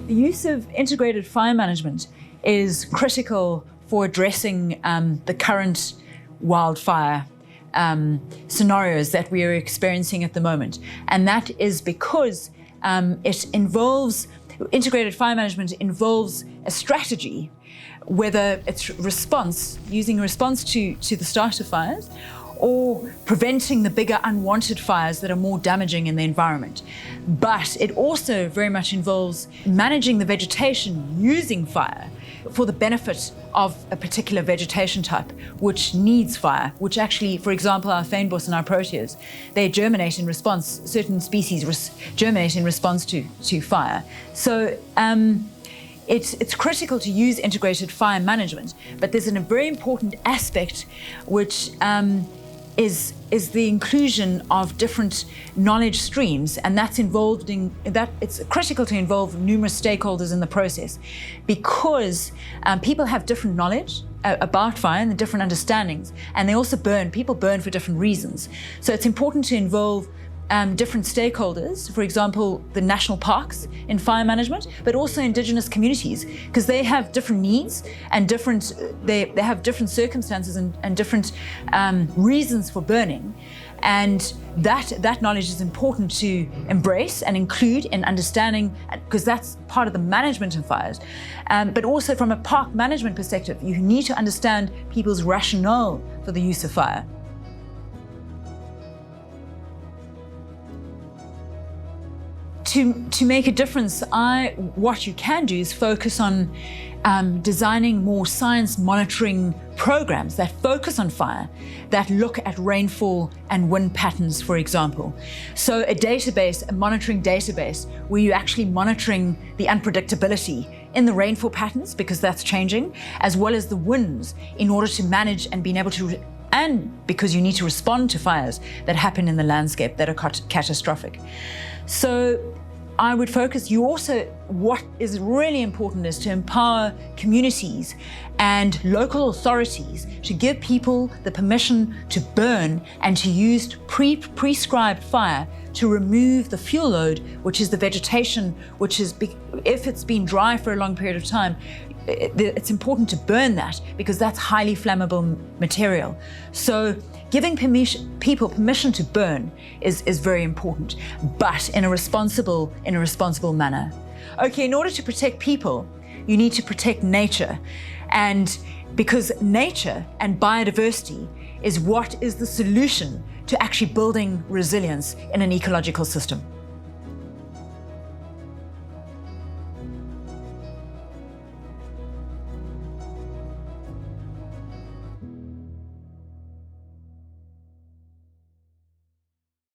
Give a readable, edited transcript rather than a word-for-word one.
The use of integrated fire management is critical for addressing the current wildfire scenarios that we are experiencing at the moment. And that is because integrated fire management involves a strategy, whether it's using response to the start of fires, or preventing the bigger unwanted fires that are more damaging in the environment. But it also very much involves managing the vegetation using fire for the benefit of a particular vegetation type which needs fire, which actually, for example, our fynbos and our proteas, they germinate in response, certain species germinate in response to fire. So it's critical to use integrated fire management, but there's a very important aspect which is the inclusion of different knowledge streams, and that's involved in that. It's critical to involve numerous stakeholders in the process, because people have different knowledge about fire and the different understandings, and they also people burn for different reasons. So it's important to involve different stakeholders, for example, the national parks in fire management, but also indigenous communities, because they have different needs and they have different circumstances and different reasons for burning. And that knowledge is important to embrace and include in understanding, because that's part of the management of fires. But also from a park management perspective, you need to understand people's rationale for the use of fire. To make a difference, what you can do is focus on designing more science monitoring programs that focus on fire, that look at rainfall and wind patterns, for example. So a monitoring database where you're actually monitoring the unpredictability in the rainfall patterns, because that's changing, as well as the winds, in order to manage and being able to, and because you need to respond to fires that happen in the landscape that are catastrophic. So I would focus, what is really important is to empower communities and local authorities to give people the permission to burn and to use prescribed fire to remove the fuel load, which is the vegetation, which is, if it's been dry for a long period of time, it's important to burn that, because that's highly flammable material. So giving people permission to burn is very important, but in a responsible manner. Okay, in order to protect people, you need to protect nature, and because nature and biodiversity is what is the solution to actually building resilience in an ecological system.